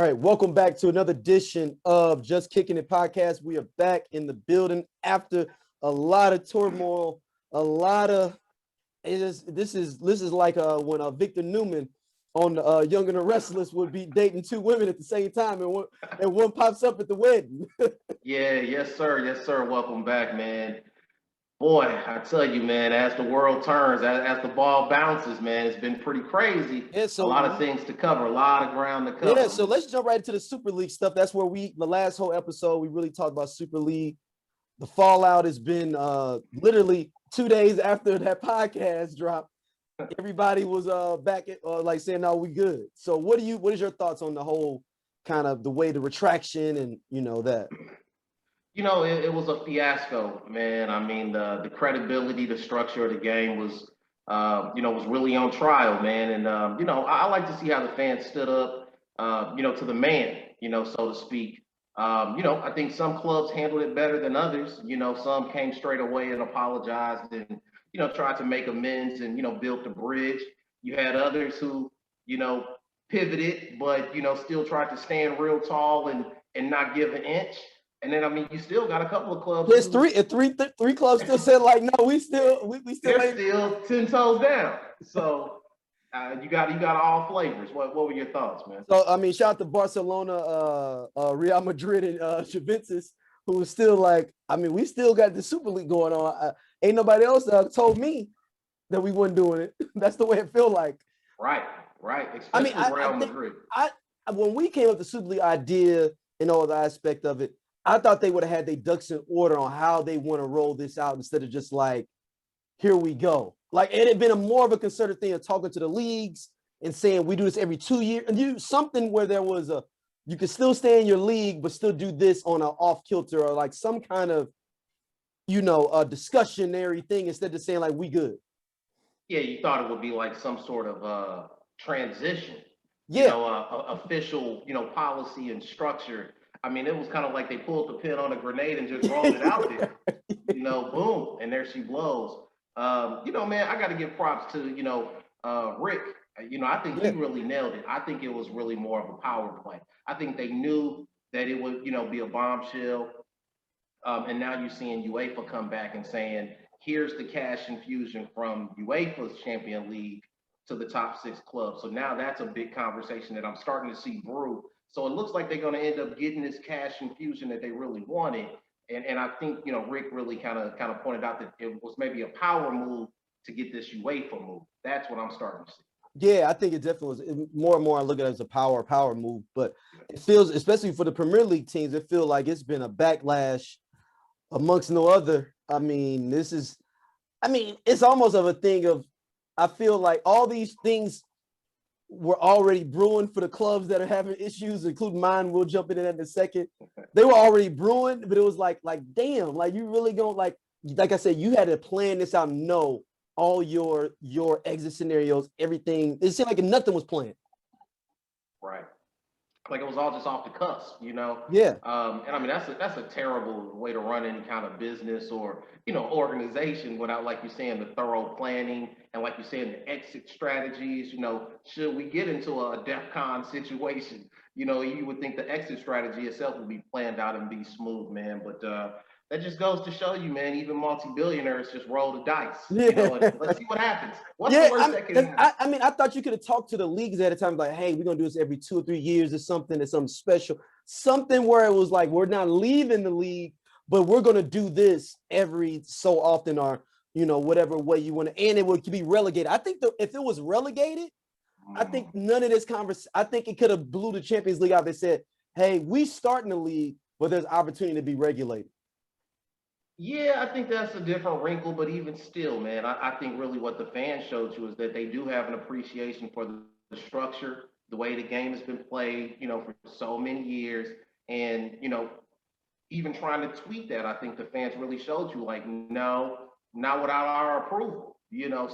right, welcome back to another edition of Just Kicking It Podcast. We are back in the building after a lot of turmoil, a lot of this is like when Victor Newman on Young and the Restless would be dating two women at the same time, and one pops up at the wedding. Yes, sir. Welcome back, man. Boy, I tell you, man, as the world turns, as the ball bounces, man, it's been pretty crazy. Yeah, a lot of things to cover, a lot of ground to cover. Yeah, so let's jump right into the Super League stuff. That's where the last whole episode, we really talked about Super League. The fallout has been literally 2 days after that podcast dropped. Everybody was back at like saying, "No, we good." So what is your thoughts on the whole kind of the way the retraction and that? It was a fiasco, man. I mean, the credibility, the structure of the game was really on trial, man. And I like to see how the fans stood up, to the man, so to speak. I think some clubs handled it better than others. Some came straight away and apologized and, tried to make amends and, built the bridge. You had others who, pivoted, but, still tried to stand real tall and not give an inch. And then, I mean, you still got a couple of clubs. There's three clubs still said like, no, we still they're still 10 toes down. So you got all flavors. What were your thoughts, man? So I mean, shout out to Barcelona, Real Madrid, and Juventus, who was still like, I mean, we still got the Super League going on. Ain't nobody else told me that we weren't doing it. That's the way it felt like. Right. Especially Real Madrid. When we came up with the Super League idea and all the aspect of it, I thought they would have had their ducks in order on how they want to roll this out instead of just like, here we go. Like it had been more of a concerted thing of talking to the leagues and saying we do this every 2 years and something where there was you could still stay in your league but still do this on an off kilter or like some kind of a discussionary thing instead of saying like we good. Yeah, you thought it would be like some sort of transition. Yeah, official policy and structure. I mean, it was kind of like they pulled the pin on a grenade and just rolled it out there. Boom, and there she blows. Man, I got to give props to Rick. I think he really nailed it. I think it was really more of a power play. I think they knew that it would be a bombshell. And now you're seeing UEFA come back and saying, here's the cash infusion from UEFA's Champions League to the top 6 clubs. So now that's a big conversation that I'm starting to see brew. So it looks like they're going to end up getting this cash infusion that they really wanted. And I think, Rick really kind of pointed out that it was maybe a power move to get this UEFA move. That's what I'm starting to see. Yeah, I think it definitely was. More and more I look at it as a power move. But it feels, especially for the Premier League teams, it feels like it's been a backlash amongst no other. I mean, it's almost of a thing of, I feel like all these things were already brewing for the clubs that are having issues, including mine. We'll jump into that in a second. They were already brewing, but it was like damn, like you really going like I said, you had to plan this out and know all your exit scenarios, everything. It seemed like nothing was planned. Right. Like it was all just off the cusp, Yeah. And I mean that's a terrible way to run any kind of business or organization without, like you're saying, the thorough planning and, like you're saying, the exit strategies. Should we get into a DEFCON situation, you would think the exit strategy itself would be planned out and be smooth, man. But that just goes to show you, man, even multi-billionaires just roll the dice. And let's see what happens. What's the worst that can happen? I thought you could have talked to the leagues at a time, like, hey, we're going to do this every 2 or 3 years or something. It's something special. Something where it was like, we're not leaving the league, but we're going to do this every so often or, whatever way you want to. And it would be relegated. I think if it was relegated, I think none of this conversation, I think it could have blew the Champions League out. They said, hey, we start in the league, but there's opportunity to be regulated. Yeah, I think that's a different wrinkle, but even still, man, I think really what the fans showed you is that they do have an appreciation for the structure, the way the game has been played, for so many years. And, even trying to tweet that, I think the fans really showed you, like, no, not without our approval,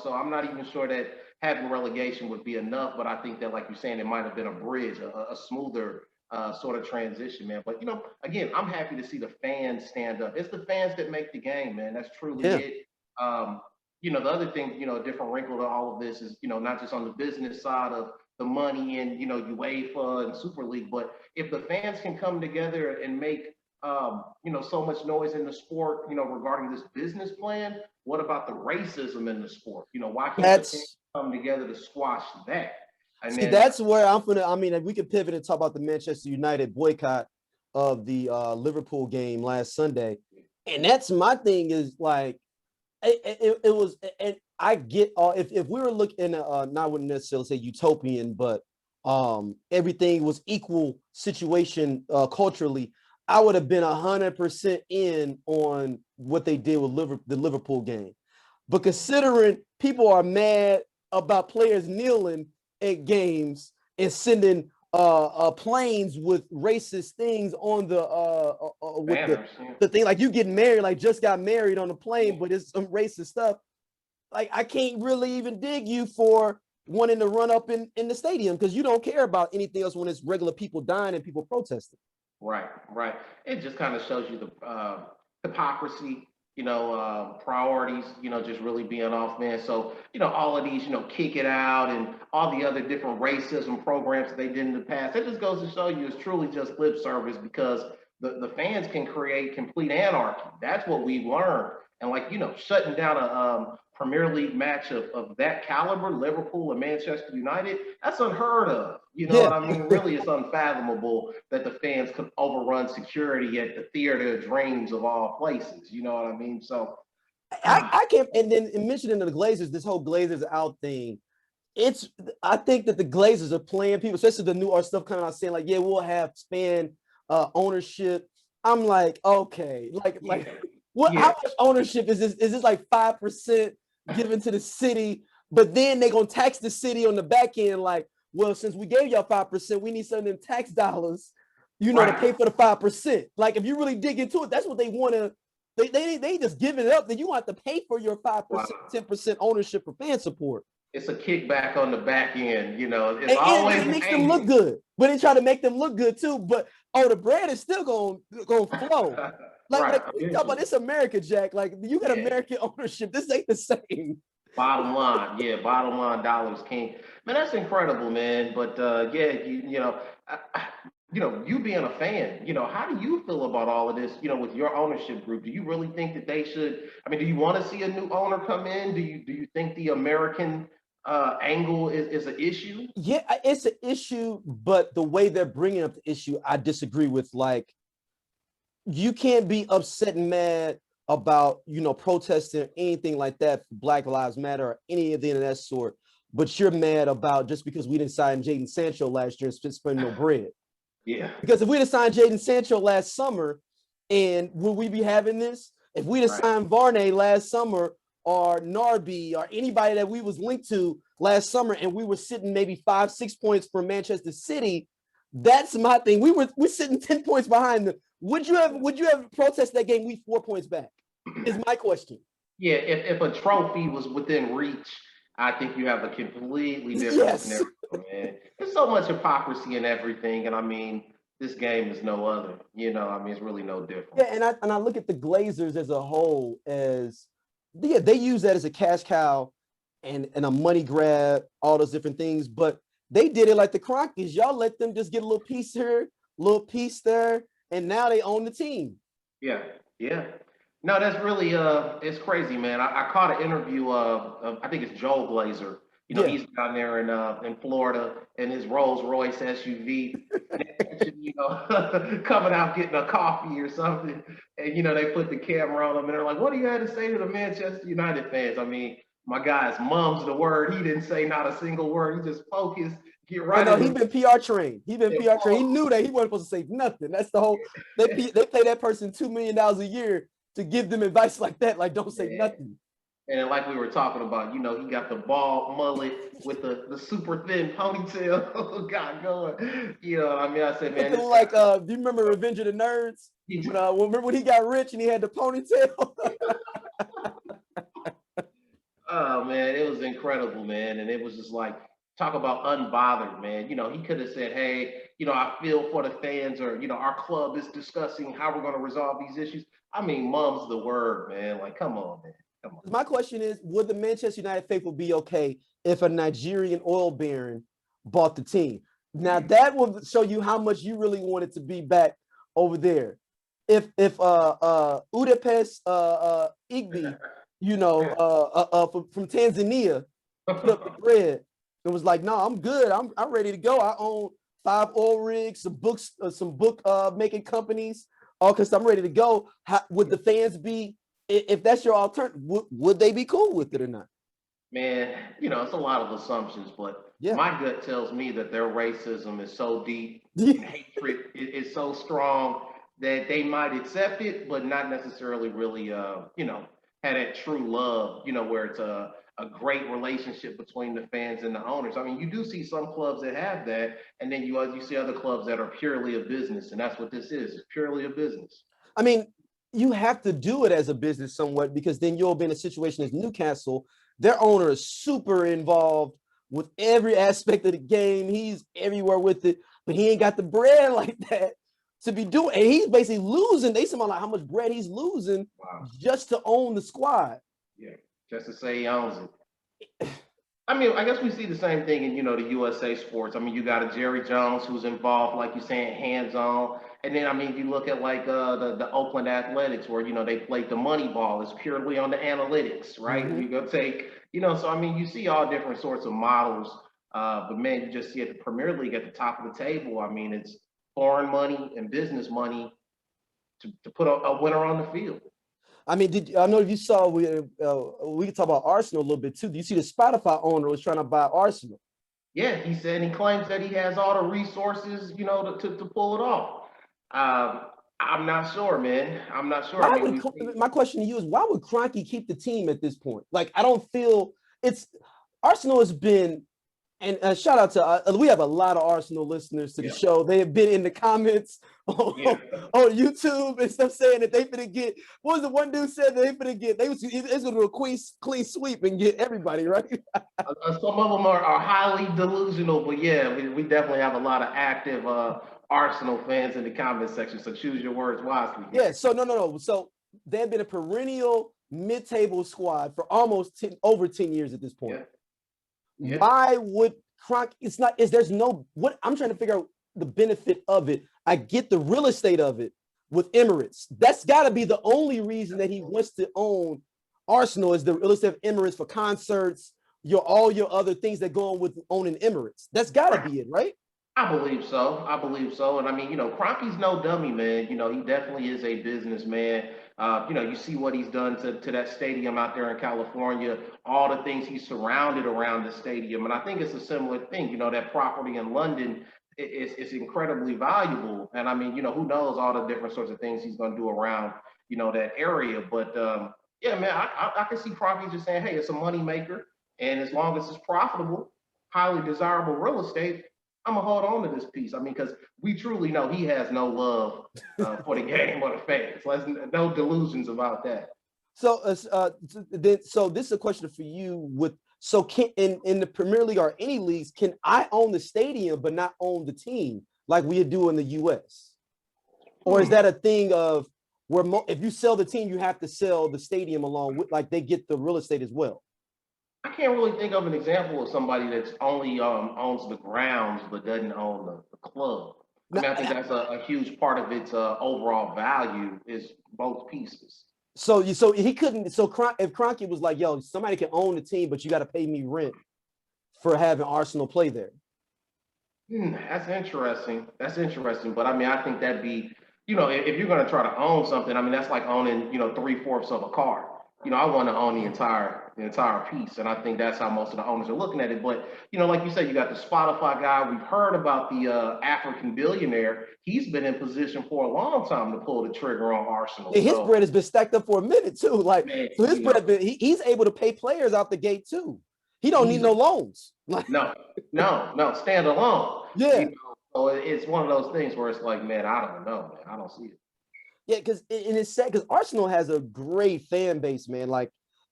So I'm not even sure that having relegation would be enough, but I think that, like you're saying, it might have been a bridge, a smoother sort of transition, man. But, again, I'm happy to see the fans stand up. It's the fans that make the game, man. That's truly it. The other thing, a different wrinkle to all of this is, not just on the business side of the money in, UEFA and Super League. But if the fans can come together and make, so much noise in the sport, regarding this business plan, what about the racism in the sport? Why can't the fans come together to squash that? And see, that's where if we could pivot and talk about the Manchester United boycott of the Liverpool game last Sunday. And that's my thing is like, it was, and I get all, if we were looking at, not wouldn't necessarily say utopian, but everything was equal situation culturally, I would have been 100% in on what they did with the Liverpool game. But considering people are mad about players kneeling at games and sending planes with racist things on with banners, the thing, like you getting married, like just got married on a plane, but it's some racist stuff. Like I can't really even dig you for wanting to run up in the stadium because you don't care about anything else when it's regular people dying and people protesting. Right. It just kind of shows you the hypocrisy, priorities, just really being off, man. So, all of these, kick it out and all the other different racism programs that they did in the past, it just goes to show you it's truly just lip service because the fans can create complete anarchy. That's what we've learned. And like, shutting down a Premier League match of that caliber, Liverpool and Manchester United, that's unheard of. What I mean? Really, it's unfathomable that the fans could overrun security at the Theater of Dreams of all places. You know what I mean? So I can't. And then mentioning the Glazers, this whole Glazers Out thing, I think that the Glazers are playing people, especially the new art stuff coming out saying like, yeah, we'll have fan ownership. I'm like, okay, what? How much ownership is this? Is this like 5% given to the city? But then they're gonna tax the city on the back end, like, well, since we gave y'all 5%, we need some of them tax dollars, to pay for the 5%. Like, if you really dig into it, that's what they want to. They just give it up. Then you want to pay for your 5%, 10% ownership for fan support. It's a kickback on the back end, It's and always it makes them look good, but they try to make them look good too. But the bread is still gonna flow. Like we talk about this America, Jack. Like you got American ownership. This ain't the same. Bottom line, dollars king. Man, that's incredible, man. But you being a fan, how do you feel about all of this? With your ownership group, do you really think that they should? I mean, do you want to see a new owner come in? Do you think the American angle is an issue? Yeah, it's an issue, but the way they're bringing up the issue, I disagree with. Like, you can't be upset and mad about, protesting or anything like that for Black Lives Matter or any of the that sort, but you're mad about just because we didn't sign Jadon Sancho last year and spend no bread. Yeah. Because if we'd have signed Jadon Sancho last summer, and would we be having this? If we'd have signed Varney last summer or Narby or anybody that we was linked to last summer, and we were sitting maybe 5-6 points from Manchester City, that's my thing. We're sitting 10 points behind them. Would you have protested that game? We 4 points back. Is my question. Yeah, if a trophy was within reach, I think you have a completely different scenario, man. There's so much hypocrisy in everything, and I mean, this game is no other. It's really no different. Yeah, and I look at the Glazers as a whole as they use that as a cash cow and a money grab, all those different things, but they did it like the Kroenkes. Y'all let them just get a little piece here, a little piece there, and now they own the team. Yeah. No, that's really it's crazy, man. I caught an interview of I think it's Joel Glazer. He's down there in Florida in his Rolls Royce SUV, coming out getting a coffee or something, and they put the camera on him and they're like, "What do you have to say to the Manchester United fans?" I mean, my guy's mum's the word. He didn't say not a single word. He just focused. Get right. No, he's been PR trained. He knew that he wasn't supposed to say nothing. That's the whole. They pay that person $2 million a year to give them advice like that. Like, don't say nothing. And like we were talking about, he got the bald mullet with the super thin ponytail got going. I mean, I said, man, do you remember Revenge of the Nerds? Remember when he got rich and he had the ponytail? Oh man, it was incredible, man. And it was just like, talk about unbothered, man. He could have said, hey, I feel for the fans, or, our club is discussing how we're going to resolve these issues. I mean, mum's the word, man. Like, come on, man. Come on. My question is, would the Manchester United faithful be okay if a Nigerian oil baron bought the team. Now that will show you how much you really wanted to be back over there. If Udapest Igby, from Tanzania, put up the bread and was like, no, I'm good. I'm ready to go. I own 5 oil rigs, some books, some book making companies, all because I'm ready to go. Would the fans be, if that's your alternative, would they be cool with it or not? Man, it's a lot of assumptions, but my gut tells me that their racism is so deep, hatred is so strong that they might accept it, but not necessarily really, have that true love, where it's a great relationship between the fans and the owners. I mean, you do see some clubs that have that, and then you see other clubs that are purely a business, and that's what this is. It's purely a business. I mean, you have to do it as a business somewhat, because then you'll be in a situation as Newcastle. Their owner is super involved with every aspect of the game. He's everywhere with it, but he ain't got the bread like that to be doing. And he's basically losing. They somehow like how much bread he's losing just to own the squad. Yeah, just to say he owns it. I mean, I guess we see the same thing in, the USA sports. I mean, you got a Jerry Jones who's involved, like you're saying, hands-on. And then, I mean, you look at like the Oakland Athletics where, they played the money ball. It's purely on the analytics, right? Mm-hmm. You go take, so, I mean, you see all different sorts of models. But, man, you just see at the Premier League at the top of the table. I mean, it's foreign money and business money to put a winner on the field. I mean, I know if you saw, we can talk about Arsenal a little bit too. Do you see the Spotify owner was trying to buy Arsenal? Yeah, he said he claims that he has all the resources, to pull it off. I'm not sure, man. I'm not sure. My question to you is, why would Kroenke keep the team at this point? Like, I don't feel Arsenal has been, and shout out to, we have a lot of Arsenal listeners to the show. They have been in the comments on YouTube and stuff saying that they finna get, what was the one dude said that they finna get, it's gonna do a clean sweep and get everybody, right? Some of them are highly delusional, but yeah, we definitely have a lot of active Arsenal fans in the comment section, so choose your words wisely. Yeah, so no. So they've been a perennial mid-table squad for almost over 10 years at this point. Yeah. Why would Kroenke? What I'm trying to figure out the benefit of it. I get the real estate of it with Emirates. That's got to be the only reason that he wants to own Arsenal, is the real estate of Emirates for concerts, all your other things that go on with owning Emirates. That's got to be it, right? I believe so. And I mean, Kroenke's no dummy, man. He definitely is a businessman. You see what he's done to that stadium out there in California, all the things he's surrounded around the stadium. And I think it's a similar thing, that property in London is incredibly valuable. And I mean, who knows all the different sorts of things he's going to do around, that area. But yeah, man, I can see Kroenke just saying, hey, it's a money maker. And as long as it's profitable, highly desirable real estate, I'm going to hold on to this piece. I mean, because we truly know he has no love for the game or the fans. No delusions about that. So this is a question for you. In the Premier League or any leagues, can I own the stadium but not own the team like we do in the U.S.? Or is that a thing of where if you sell the team, you have to sell the stadium along with, like, they get the real estate as well? I can't really think of an example of somebody that's only owns the grounds but doesn't own the club. I mean, I think that's a huge part of its overall value is both pieces. So he couldn't. So if Kroenke was like, "Yo, somebody can own the team, but you got to pay me rent for having Arsenal play there." That's interesting. But I mean, I think that'd be, if you're going to try to own something, I mean, that's like owning, 3/4 of a car. I want to own the entire piece. And I think that's how most of the owners are looking at it. But, like you said, you got the Spotify guy. We've heard about the African billionaire. He's been in position for a long time to pull the trigger on Arsenal. And his bread has been stacked up for a minute, too. Like, man, so his bread, he's able to pay players out the gate, too. He don't need no loans. No, stand alone. Yeah. So it's one of those things where it's like, man, I don't know, man. I don't see it. Yeah, because it's sad because Arsenal has a great fan base, man. Like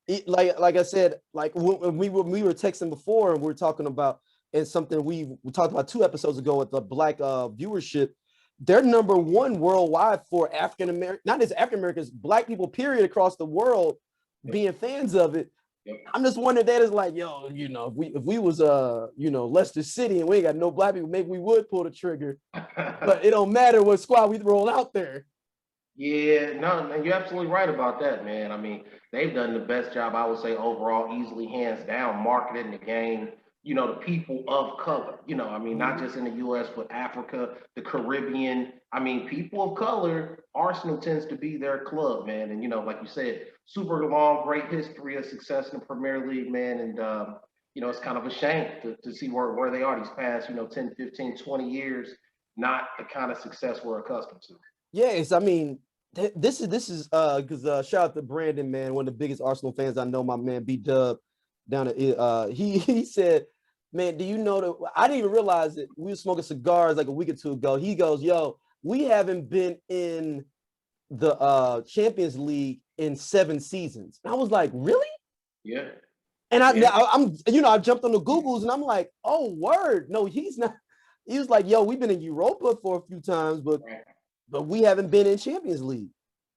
I said, like when we were texting before and we were talking about, and something we talked about 2 episodes ago with the Black viewership, they're number 1 worldwide for African American, not just African Americans, Black people, period, across the world being fans of it. Yep. I'm just wondering that is like, yo, if we was Leicester City and we ain't got no black people, maybe we would pull the trigger. But it don't matter what squad we roll out there. Yeah, no, you're absolutely right about that, man. I mean, they've done the best job, I would say, overall, easily, hands down, marketing the game, the people of color, I mean, not just in the US, but Africa, the Caribbean. I mean, people of color, Arsenal tends to be their club, man. And, like you said, super long, great history of success in the Premier League, man. And, it's kind of a shame to see where they are these past, 10, 15, 20 years, not the kind of success we're accustomed to. Yes, I mean, this is because shout out to Brandon, man, one of the biggest Arsenal fans I know. My man B Dub down at he said, man, do you know that I didn't even realize that we were smoking cigars like a week or two ago. He goes, yo, we haven't been in the Champions League in 7 seasons. And I was like, really? Yeah. And I jumped on the Googles and I'm like, oh, word. No, he's not. He was like, yo, we've been in Europa for a few times, but we haven't been in Champions League.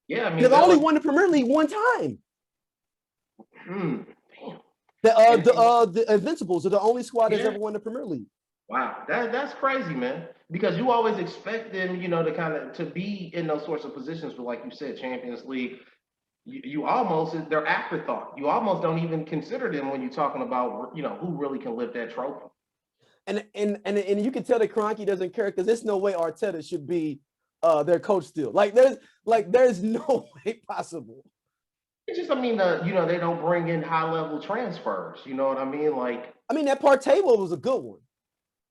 Yeah, I mean, they've only won the Premier League one time. Damn. The Invincibles are the only squad that's ever won the Premier League. Wow, that's crazy, man. Because you always expect them, to be in those sorts of positions. But like you said, Champions League, you almost, they're afterthought. You almost don't even consider them when you're talking about, who really can lift that trophy. And you can tell that Kroenke doesn't care because there's no way Arteta should be their coach still. There's no way possible. It's just, I mean, they don't bring in high-level transfers. You know what I mean? That Partey was a good one.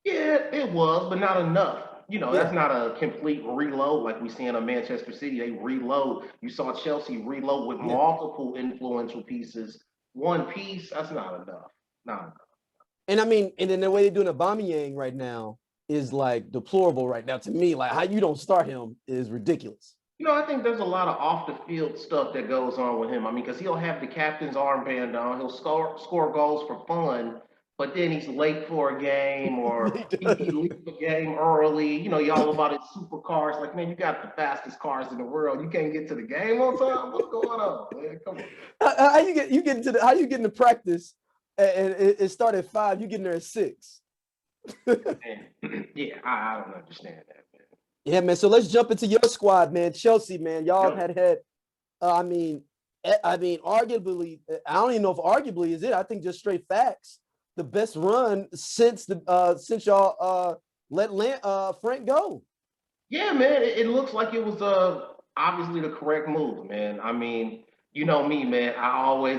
Yeah, it was, but not enough. That's not a complete reload like we see in a Manchester City. They reload. You saw Chelsea reload with multiple influential pieces. One piece, that's not enough. Not enough. And I mean, and then the way they're doing Aubameyang right now is like deplorable right now to me. Like how you don't start him is ridiculous. I think there's a lot of off the field stuff that goes on with him. I mean, because he'll have the captain's armband on, he'll score goals for fun, but then he's late for a game or he leaves the game early. Y'all about his supercars. Like, man, you got the fastest cars in the world. You can't get to the game on time. What's going on, man? Come on. How you get into practice and it started at 5? You getting there at 6? Yeah, I don't understand that. Yeah, man. So let's jump into your squad, man. Chelsea, man. Y'all had I mean, arguably, I don't even know if arguably is it. I think just straight facts. The best run since y'all let Frank go. Yeah, man. It looks like it was obviously the correct move, man. I mean, you know me, man. I always,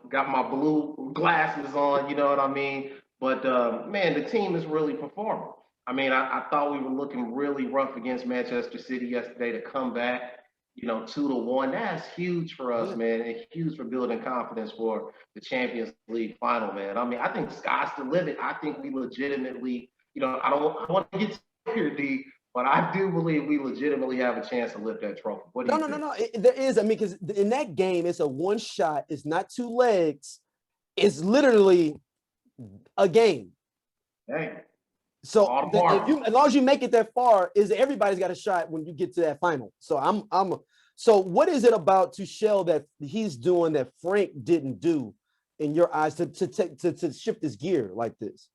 got my blue glasses on. You know what I mean? But man, the team is really performing. I mean, I thought we were looking really rough against Manchester City yesterday to come back, 2-1. That's huge for us, man. It's huge for building confidence for the Champions League final, man. I mean, I think sky's the limit. I think we legitimately, I want to get here, D, but I do believe we legitimately have a chance to lift that trophy. What do you think? No. There is. I mean, because in that game, it's a one shot. It's not 2 legs. It's literally a game. Dang. So as long as you make it that far, everybody's got a shot when you get to that final. So so what is it about Tuchel that he's doing that Frank didn't do in your eyes to shift his gear like this?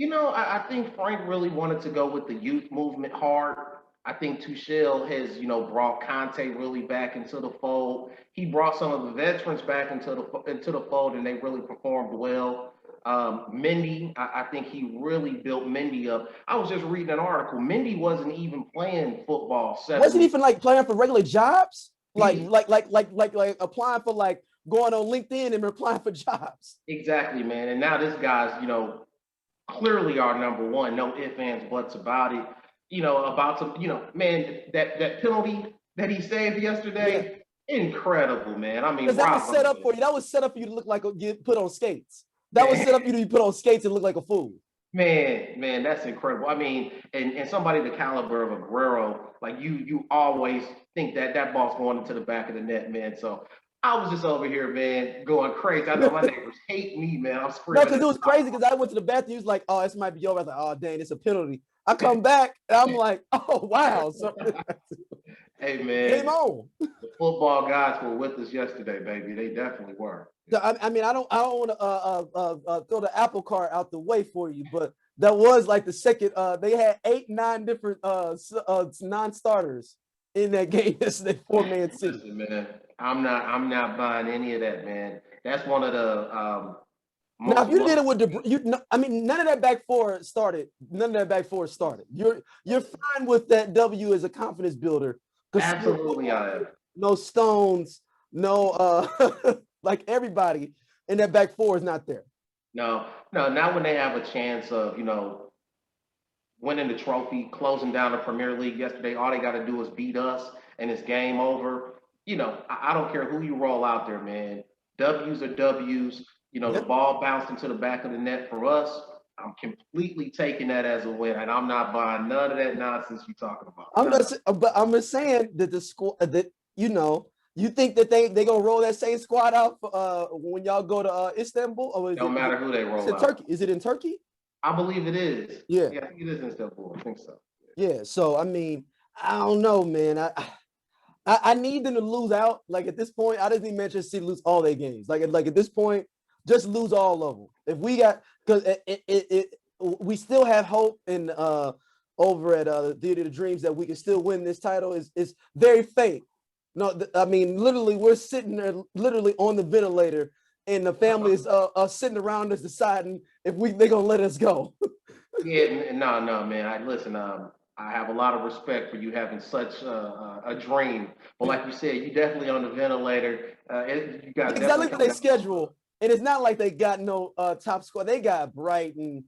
I think Frank really wanted to go with the youth movement hard. I think Tuchel has, brought Conte really back into the fold. He brought some of the veterans back into the fold, and they really performed well. Mendy, I think he really built Mendy up. I was just reading an article. Mendy wasn't even playing football. Wasn't even playing for regular jobs, like applying for going on LinkedIn and applying for jobs. Exactly, man. And now this guy's, clearly our number one. No ifs, ands, buts about it. Man, that penalty that he saved yesterday, incredible, man. I mean, that was set up for you. That was set up for you to look like get put on skates. That was set up for you to be put on skates and look like a fool. Man, that's incredible. I mean, and somebody the caliber of Aguero, like you always think that ball's going into the back of the net, man. So I was just over here, man, going crazy. I know my neighbors hate me, man. I'm screaming. No, because it was crazy because I went to the bathroom. He was like, oh, this might be over. I was like, oh, dang, it's a penalty. I come back and I'm like, oh, wow. So, Hey, man. Game on. The football gods were with us yesterday, baby. They definitely were. I mean, I don't want to throw the apple cart out the way for you, but that was like the second. They had 8-9 different non-starters in that game yesterday for Man City. Listen, man, I'm not buying any of that, man. That's one of the Now, if most. you did it with I mean, none of that back four started. None of that back four started. You're fine with that W as a confidence builder because Absolutely, I am. no Stones, no like everybody in that back four is not there. No, no. Now when they have a chance of winning the trophy, closing down the Premier League yesterday, all they got to do is beat us, and it's game over. I don't care who you roll out there, man. W's are W's. The ball bounced into the back of the net for us. I'm completely taking that as a win, and I'm not buying none of that nonsense you're talking about. I'm just saying that the squad that you think that they gonna roll that same squad out when y'all go to Istanbul, or no matter who they roll out. Turkey? Is it in Turkey? I believe it is. Yeah, I think it is in Istanbul. I think so. Yeah. So I mean, I don't know, man. I need them to lose out. Like at this point, I just need Manchester City to lose all their games. Like at this point, just lose all of them. If we got, because we still have hope in over at the Theater of Dreams that we can still win this title. Is very faint. No, I mean literally, we're sitting there literally on the ventilator, and the family is sitting around us deciding if they're gonna let us go. Yeah, no, man. Listen. I have a lot of respect for you having such a dream. But like you said, you definitely on the ventilator. You got because I looked at their schedule, and it's not like they got no top score. They got Brighton,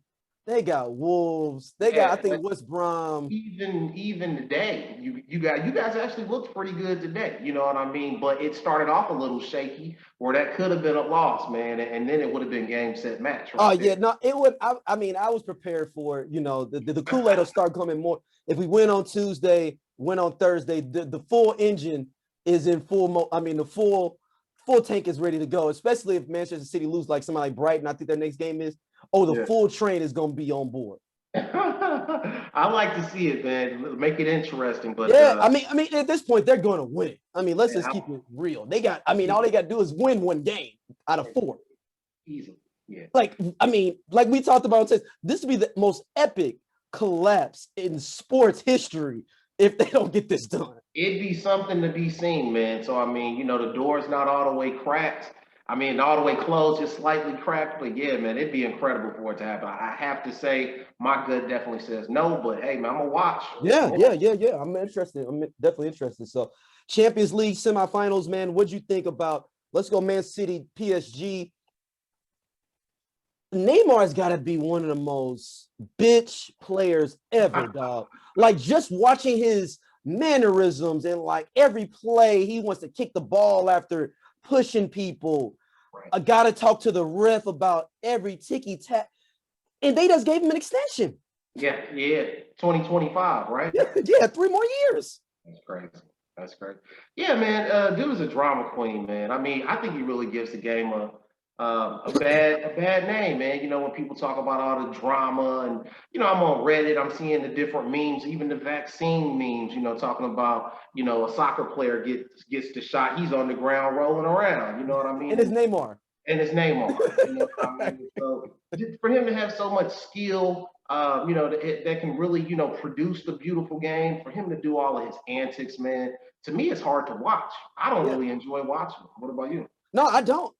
they got Wolves, they got I think West Brom. Even today, you guys actually looked pretty good today. You know what I mean? But it started off a little shaky, where that could have been a loss, man, and then it would have been game set match. Right yeah, no, it would. I mean, I was prepared for it. The Kool-Aid will start coming more. If we win on Tuesday, win on Thursday, the full engine is in full. I mean, the full tank is ready to go. Especially if Manchester City lose like somebody like Brighton. I think their next game is. Oh, the full train is going to be on board. I like to see it, man. Make it interesting. But I mean, at this point, they're going to win it. I mean, let's just keep it real. All they got to do is win one game out of 4. Easy. Yeah. Like we talked about, this would be the most epic collapse in sports history if they don't get this done. It'd be something to be seen, man. So, I mean, the door's not all the way cracked. I mean, all the way closed, just slightly cracked. But yeah, man, it'd be incredible for it to happen. I have to say, my gut definitely says no. But hey, man, I'm gonna watch. Yeah. I'm interested. I'm definitely interested. So, Champions League semifinals, man. What'd you think about? Let's go, Man City, PSG. Neymar's got to be one of the most bitch players ever, dog. Like just watching his mannerisms and like every play, he wants to kick the ball after pushing people. Right. I got to talk to the ref about every ticky-tack. And they just gave him an extension. Yeah. 2025, right? Yeah, 3 more years. That's crazy. Yeah, man, dude is a drama queen, man. I mean, I think he really gives the game a bad name, man. When people talk about all the drama and, I'm on Reddit, I'm seeing the different memes, even the vaccine memes, talking about, a soccer player gets the shot, he's on the ground rolling around, you know what I mean? And it's Neymar. You know what I mean? So for him to have so much skill, that can really, produce the beautiful game, for him to do all of his antics, man, to me, it's hard to watch. I don't really enjoy watching. What about you? No, I don't.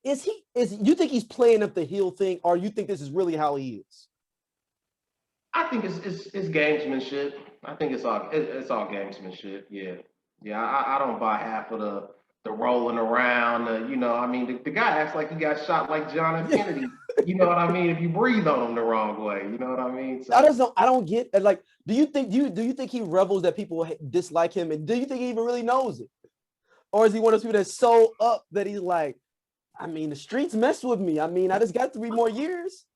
You think he's playing up the heel thing, or you think this is really how he is? I think it's gamesmanship. I think it's all gamesmanship. Yeah. I don't buy half of the rolling around. The guy acts like he got shot like John F. Kennedy. You know what I mean? If you breathe on him the wrong way, you know what I mean? So, I don't get it. Like, do you think he revels that people dislike him, and do you think he even really knows it? Or is he one of those people that's so up that he's like, I mean, the streets mess with me. I mean, I just got 3 more years.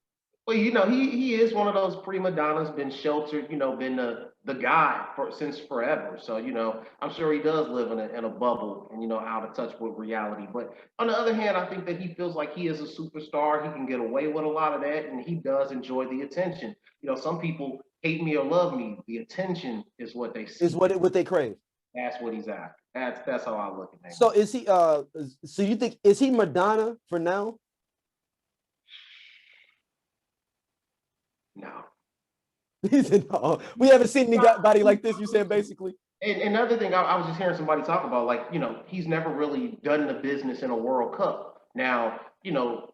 Well, he is one of those prima donnas, been sheltered, been the guy since forever. So, I'm sure he does live in a bubble and, out of touch with reality. But on the other hand, I think that he feels like he is a superstar. He can get away with a lot of that, and he does enjoy the attention. Some people hate me or love me. The attention is what they see. Is what they crave. That's what he's at. That's how I look at Neymar. So is he? So you think is he Madonna for now? No. He said, no. We haven't seen anybody like this. You said basically. And another thing, I was just hearing somebody talk about, like, he's never really done the business in a World Cup. Now,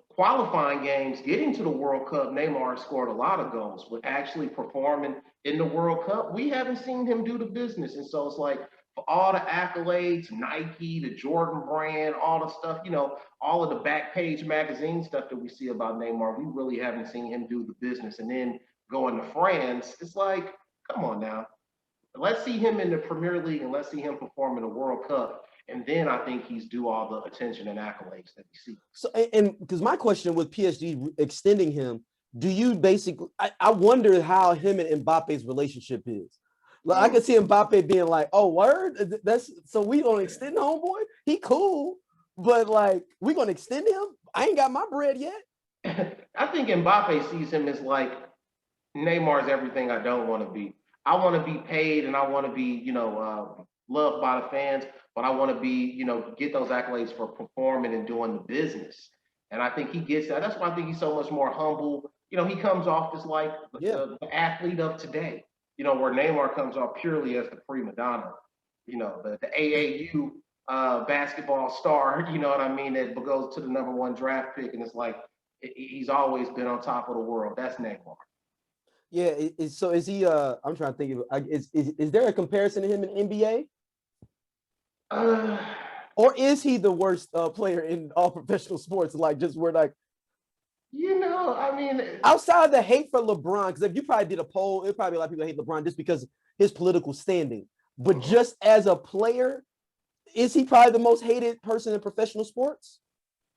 qualifying games, getting to the World Cup, Neymar scored a lot of goals, but actually performing in the World Cup, we haven't seen him do the business. And so it's like, for all the accolades, Nike, the Jordan brand, all the stuff, all of the back page magazine stuff that we see about Neymar, we really haven't seen him do the business. And then going to France, it's like, come on now. Let's see him in the Premier League and let's see him perform in the World Cup. And then I think he's due all the attention and accolades that we see. So, and because my question with PSG extending him, do you basically, I wonder how him and Mbappe's relationship is. Like, I could see Mbappe being like, oh, word? That's so we gonna extend homeboy? He cool, but like, we gonna extend him? I ain't got my bread yet. I think Mbappe sees him as like, Neymar's everything I don't want to be. I want to be paid and I want to be, loved by the fans, but I want to be, get those accolades for performing and doing the business. And I think he gets that. That's why I think he's so much more humble. He comes off as like the athlete of today, where Neymar comes off purely as the prima donna, the AAU basketball star, you know what I mean, that goes to the #1 draft pick. And it's like, he's always been on top of the world. That's Neymar. Yeah. So is he? I'm trying to think of. Is there a comparison to him in NBA? Or is he the worst player in all professional sports? Like, just where like, I mean, outside the hate for LeBron, because if you probably did a poll, it'd probably be a lot of people hate LeBron just because his political standing. But just as a player, is he probably the most hated person in professional sports?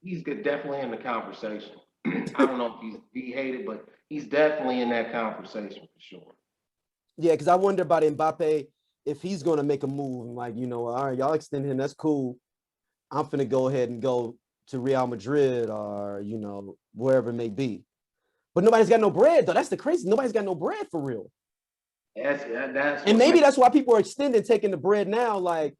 He's definitely in the conversation. I don't know if he's hated, but he's definitely in that conversation for sure. Yeah, because I wonder about Mbappe if he's going to make a move. And like, all right, y'all extend him. That's cool. I'm finna go ahead and go to Real Madrid or, wherever it may be. But nobody's got no bread, though. That's the crazy. Nobody's got no bread for real. That's and maybe that's why people are extending, taking the bread now. Like,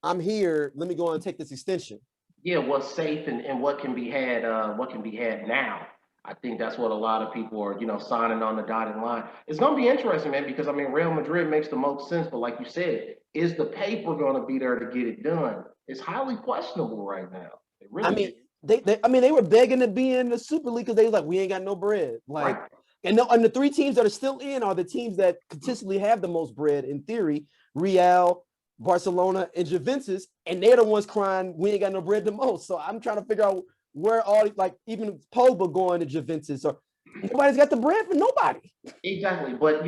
I'm here. Let me go and take this extension. Yeah, what's safe and what can be had now. I think that's what a lot of people are, signing on the dotted line. It's going to be interesting, man, because Real Madrid makes the most sense. But like you said, is the paper going to be there to get it done? It's highly questionable right now. It really they were begging to be in the Super League because they was like, we ain't got no bread. Like, right. And the three teams that are still in are the teams that consistently have the most bread in theory: Real, Barcelona, and Juventus, and they're the ones crying, we ain't got no bread the most. So I'm trying to figure out where all, like, even Pogba going to Juventus, or nobody's got the bread for nobody. Exactly. But,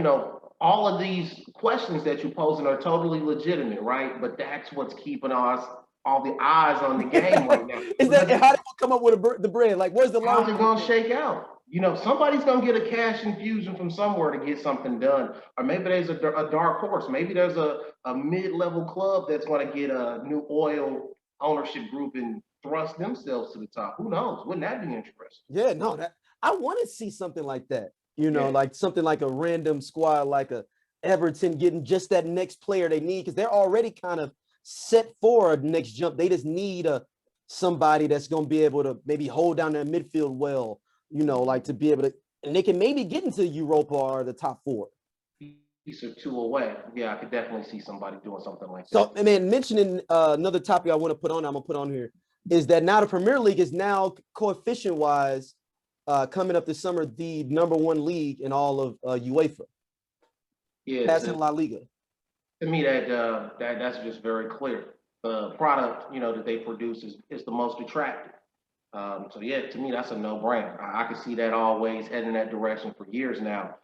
all of these questions that you're posing are totally legitimate, right? But that's what's keeping all the eyes on the game right now. Is that how do you come up with the bread? Like, where's the line? How's it going to shake out? Somebody's going to get a cash infusion from somewhere to get something done. Or maybe there's a dark horse. Maybe there's a mid-level club that's going to get a new oil ownership group and thrust themselves to the top. Who knows? Wouldn't that be interesting? Yeah, no, I want to see something like that. Like something like a random squad, like a Everton getting just that next player they need, because they're already kind of set for a next jump. They just need somebody that's going to be able to maybe hold down their midfield well, like to be able to, and they can maybe get into Europa or the top 4. Piece or two away. Yeah, I could definitely see somebody doing something like that. So, man, mentioning another topic I want to put on, I'm going to put on here, is that now the Premier League is now coefficient-wise coming up this summer the #1 league in all of UEFA. Yeah, passing La Liga. To me, that's just very clear. The product, that they produce is the most attractive. So yeah, to me, that's a no-brainer. I could see that always heading that direction for years now.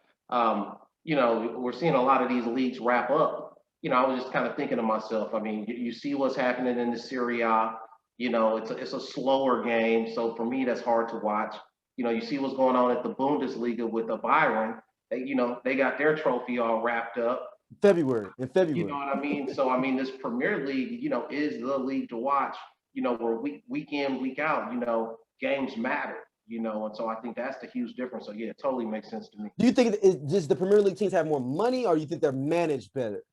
We're seeing a lot of these leagues wrap up. I was just kind of thinking to myself, you see what's happening in the Serie A. It's a slower game. So for me, that's hard to watch. You see what's going on at the Bundesliga with the Bayern. They got their trophy all wrapped up. In February. You know what I mean? So, this Premier League, is the league to watch, where week in, week out, games matter, and so I think that's the huge difference. So, yeah, it totally makes sense to me. Do you think does the Premier League teams have more money, or you think they're managed better?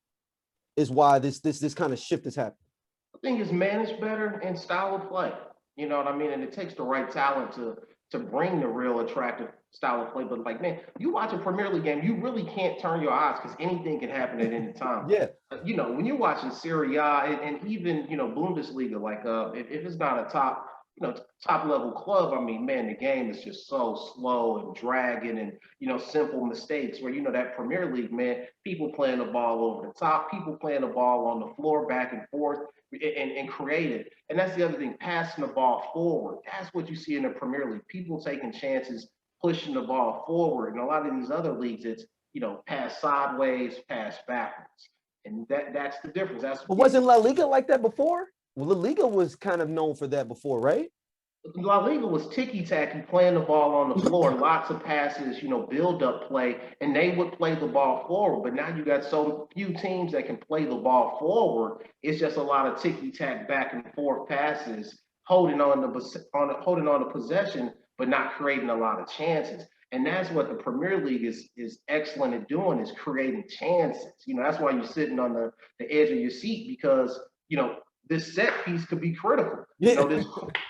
is why this kind of shift has happened? I think it's managed better and style of play. You know what I mean? And it takes the right talent to bring the real attractive style of play. But like, man, you watch a Premier League game, you really can't turn your eyes because anything can happen at any time. Yeah. You know, when you're watching Serie A and even, you know, Bundesliga, like if it's not a top, you know, top level club, I mean, man, the game is just so slow and dragging and, you know, simple mistakes where, you know, that Premier League, man, people playing the ball over the top, people playing the ball on the floor back and forth and creative. And that's the other thing, passing the ball forward. That's what you see in the Premier League. People taking chances, pushing the ball forward. And a lot of these other leagues, it's, you know, pass sideways, pass backwards. And that's the difference. But wasn't La Liga like that before? Well, La Liga was kind of known for that before, right? La Liga was ticky-tacky, playing the ball on the floor, lots of passes, you know, build-up play, and they would play the ball forward. But now you got so few teams that can play the ball forward. It's just a lot of ticky-tack back and forth passes, holding on to possession, but not creating a lot of chances. And that's what the Premier League is excellent at doing, is creating chances. You know, that's why you're sitting on the edge of your seat because, you know, this set piece could be critical. You know,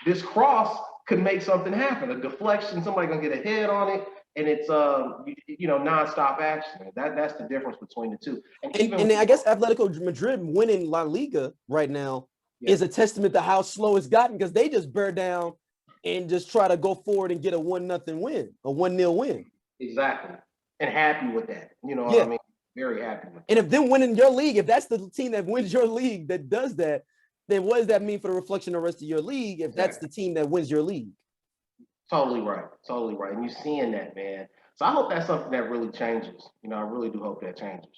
this cross could make something happen. A deflection, somebody gonna get a head on it, and it's you know, nonstop action. That's the difference between the two. And I guess Atletico Madrid winning La Liga right now is a testament to how slow it's gotten because they just bear down and just try to go forward and get a 1-0 win, a 1-0 win. Exactly, and happy with that. You know what I mean? Very happy with that. And if them winning your league, if that's the team that wins your league that does that, then what does that mean for the reflection of the rest of your league if that's the team that wins your league? Totally right. Totally right. And you're seeing that, man. So I hope that's something that really changes. You know, I really do hope that changes.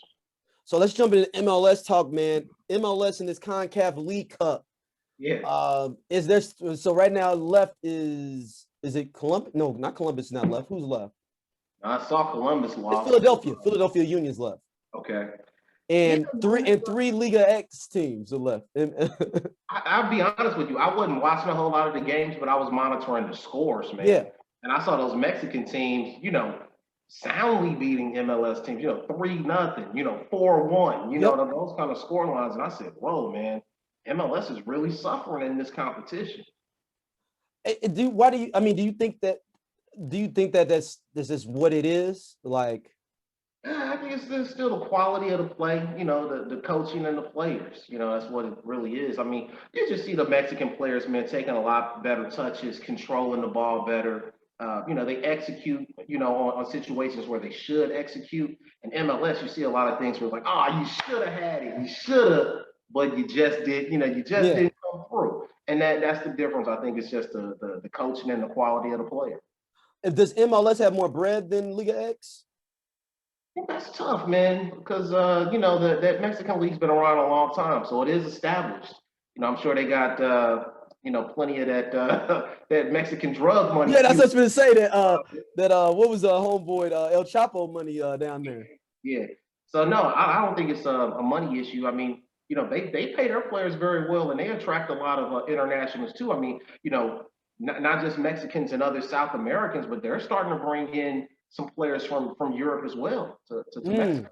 So let's jump into MLS talk, man. MLS in this Concacaf League Cup. Yeah. Is there so right now left is it Columbus? No, not Columbus. Not left. Who's left? I saw Columbus lost. It's Philadelphia. Philadelphia Union's left. Okay. And three Liga X teams are left. I'll be honest with you. I wasn't watching a whole lot of the games, but I was monitoring the scores, man. Yeah. And I saw those Mexican teams, you know, soundly beating MLS teams, you know, 3-0, you know, 4-1, you know, those kind of score lines. And I said, whoa, man, MLS is really suffering in this competition. Do you think that this is what it is? Like, I think it's still the quality of the play, you know, the coaching and the players. You know, that's what it really is. I mean, you just see the Mexican players, man, taking a lot better touches, controlling the ball better. You know, they execute, you know, on situations where they should execute. And MLS, you see a lot of things where it's like, oh, you should have had it. You should have, but you just did, you know, you just didn't come through. And that's the difference. I think it's just the coaching and the quality of the player. Does MLS have more bread than Liga X? I think that's tough, man, because you know, that Mexican league's been around a long time, so it is established. You know, I'm sure they got you know, plenty of that that Mexican drug money. Yeah, that's what I was going to say. That what was the homeboy El Chapo money down there? Yeah. So no, I don't think it's a money issue. I mean, you know, they pay their players very well, and they attract a lot of internationals too. I mean, you know, not just Mexicans and other South Americans, but they're starting to bring in some players from Europe as well to Mexico.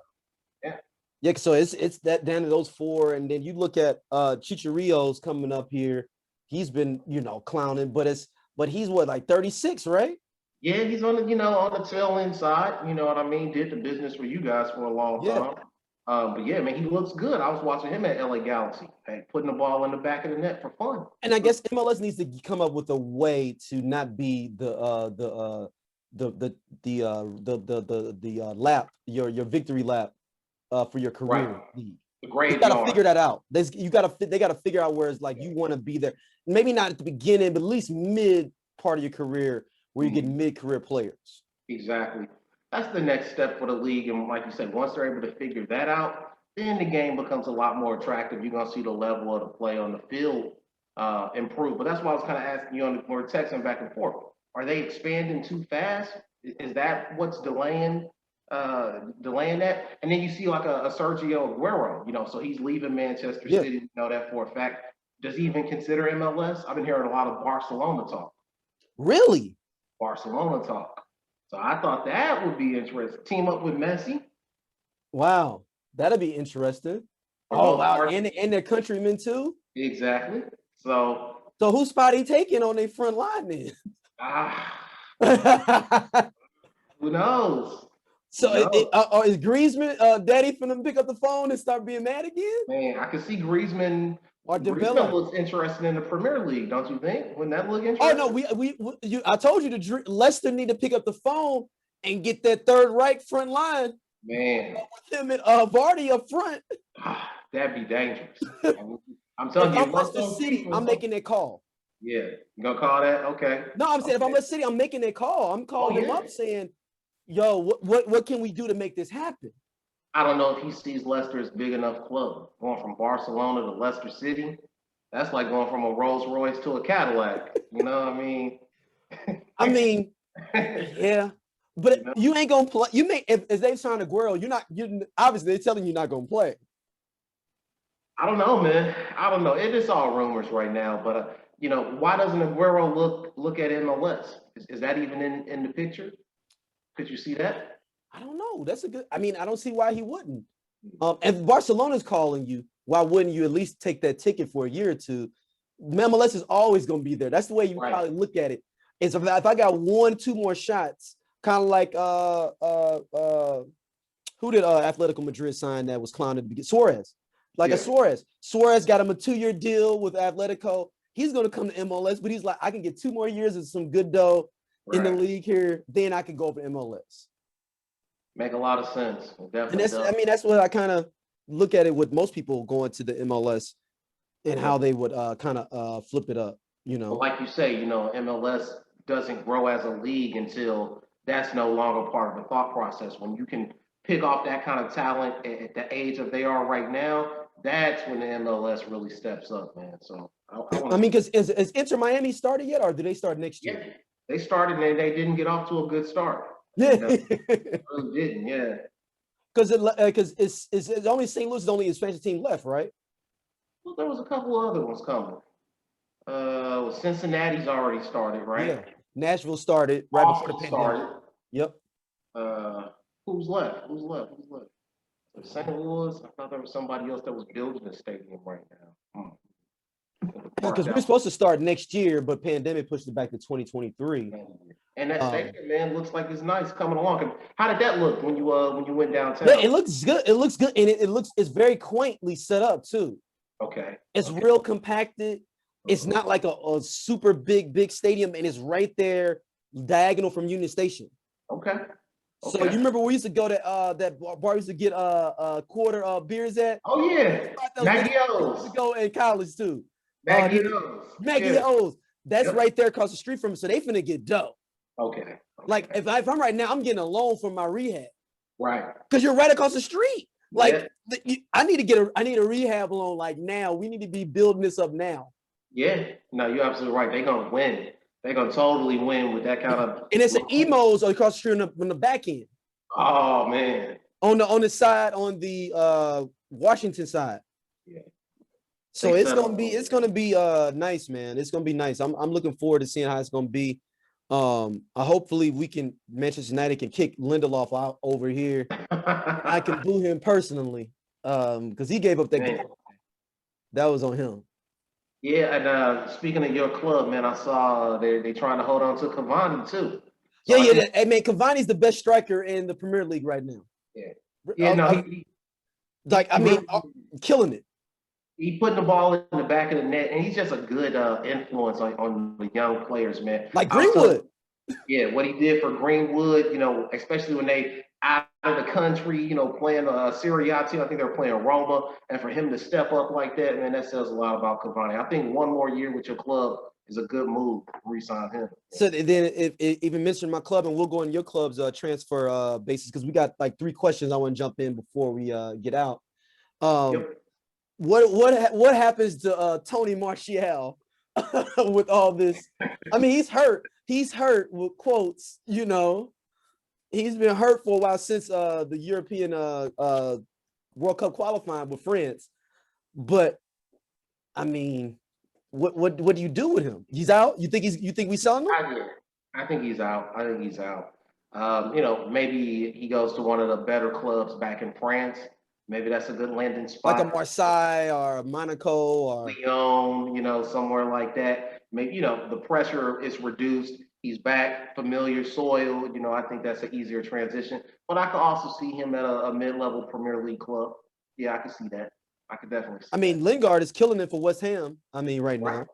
Yeah, so it's that down to those four, and then you look at Chicharito's coming up here. He's been, you know, clowning, but he's what, like 36, right? Yeah, he's on the tail end side. You know what I mean? Did the business for you guys for a long time. But yeah, man, he looks good. I was watching him at LA Galaxy, putting the ball in the back of the net for fun. And I guess MLS needs to come up with a way to not be the lap, your victory lap for your career. Right. The grade. You gotta figure that out. They gotta figure out where it's like you want to be there. Maybe not at the beginning, but at least mid part of your career where you get mid-career players. Exactly. That's the next step for the league. And like you said, once they're able to figure that out, then the game becomes a lot more attractive. You're gonna see the level of the play on the field improve. But that's why I was kind of asking you when we're texting back and forth. Are they expanding too fast? Is that what's delaying that? And then you see like a Sergio Aguero, you know, so he's leaving Manchester City, you know that for a fact. Does he even consider MLS? I've been hearing a lot of Barcelona talk. Really? Barcelona talk. So I thought that would be interesting. Team up with Messi. Wow, that'd be interesting. For Oh both wow, parties. and their countrymen too. Exactly. So whose spot he taking on their front line then? Who knows? So is Griezmann daddy finna pick up the phone and start being mad again? Man, I can see Griezmann. Or Griezmann Dembele? looks interesting in the Premier League, don't you think? Wouldn't that look Oh interesting? no, I told you Leicester need to pick up the phone and get that third right front line. Man, with him and Vardy up front. That'd be dangerous. I'm telling you, if I'm Leicester City, I'm making that call. Yeah, you gonna call that? Okay. No, I'm saying if I'm Leicester City, I'm making that call. I'm calling them up saying, "Yo, what can we do to make this happen?" I don't know if he sees Leicester as big enough club. Going from Barcelona to Leicester City, that's like going from a Rolls Royce to a Cadillac. You know what I mean? I mean, yeah. But you ain't gonna play. You may if they sign Aguero, you obviously they're telling you not gonna play. I don't know, man. I don't know. It is all rumors right now, but why doesn't Aguero look at MLS? Is that even in the picture? Could you see that? I don't know. That's a good. I mean, I don't see why he wouldn't. If Barcelona's calling you, why wouldn't you at least take that ticket for a year or two? MLS is always going to be there. That's the way you probably look at it. Is if I got 1-2 more shots, kind of like who did Atletico Madrid sign that was clowned at the beginning? Suarez. Like a Suarez. Suarez got him a 2-year deal with Atletico. He's going to come to MLS, but he's like, I can get 2 more years of some good dough in the league here. Then I can go over to MLS. Make a lot of sense. And that's what I kind of look at it with most people going to the MLS and how they would kind of flip it up, Well, like you say, MLS doesn't grow as a league until that's no longer part of the thought process. When you can pick off that kind of talent at the age that they are right now, that's when the MLS really steps up, man. So I mean, because is Inter Miami started yet, or do they start next year? Yeah, they started and they didn't get off to a good start. Yeah, they really didn't. Yeah, because it's only St. Louis is only expansion team left, right? Well, there was a couple other ones coming. Cincinnati's already started, right? Yeah, Nashville started right before the pandemic. Yep. Who's left? St. Louis. I thought there was somebody else that was building a stadium right now. Because we're supposed to start next year, but pandemic pushed it back to 2023. And that stadium, man, looks like it's nice coming along. How did that look when you went downtown? Yeah, it looks good. It looks good, and it's very quaintly set up too. Okay. It's real compacted. It's not like a super big stadium, and it's right there diagonal from Union Station. Okay. So you remember we used to go to that bar we used to get quarter beers at? Oh yeah, Maggie O's. We used to go in college too. Maggie O's. Maggie O's. That's right there across the street from me. So they finna get dough. Okay. Like if I'm right now, I'm getting a loan from my rehab. Right. Because you're right across the street. Like I need a rehab loan like now. We need to be building this up now. Yeah. No, you're absolutely right. They're gonna win. They're gonna totally win with that kind of. And it's an emos across the street on the back end. Oh man. On the side, on the Washington side. Yeah. So it's gonna be nice, man. It's gonna be nice. I'm looking forward to seeing how it's gonna be. Hopefully Manchester United can kick Lindelof out over here. I can boo him personally, because he gave up that game. That was on him. Yeah, and speaking of your club, man, I saw they trying to hold on to Cavani too. So I mean, Cavani's the best striker in the Premier League right now. Yeah. Killing it. He putting the ball in the back of the net, and he's just a good influence on the young players, man. Like Greenwood. What he did for Greenwood, especially when they out of the country, playing Serie A team. I think they're playing Roma, and for him to step up like that, man, that says a lot about Cavani. I think one more year with your club is a good move to re-sign him. So then, if even mention my club, and we'll go on your club's transfer basis, because we got like 3 questions I want to jump in before we get out. What happens to Tony Martial with all this? I mean, he's hurt. He's hurt with quotes. He's been hurt for a while since the European World Cup qualifying with France. But I mean, what do you do with him? He's out. You think we selling him? I think he's out. Maybe he goes to one of the better clubs back in France. Maybe that's a good landing Like a spot. Marseille or a Monaco or Lyon, somewhere like that. Maybe, the pressure is reduced. He's back, familiar soil. I think that's an easier transition. But I could also see him at a mid-level Premier League club. Yeah, I could see that. I could definitely see I mean, that. Lingard is killing it for West Ham. I mean, right Right. now.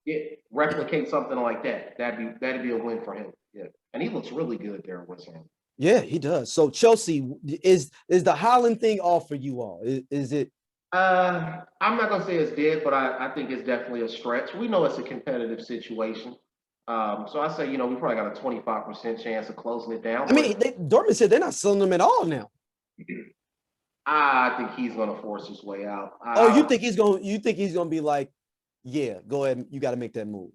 Yeah, replicate something like that. That'd be a win for him. Yeah, and he looks really good there at West Ham. Yeah, he does. So Chelsea, is the Holland thing off for you all? Is it? I'm not gonna say it's dead, but I think it's definitely a stretch. We know it's a competitive situation. So I say, we probably got a 25% chance of closing it down. I mean, Dortmund said they're not selling them at all now. I think he's gonna force his way out. You think he's going? You think he's going to be like, yeah, go ahead, you got to make that move.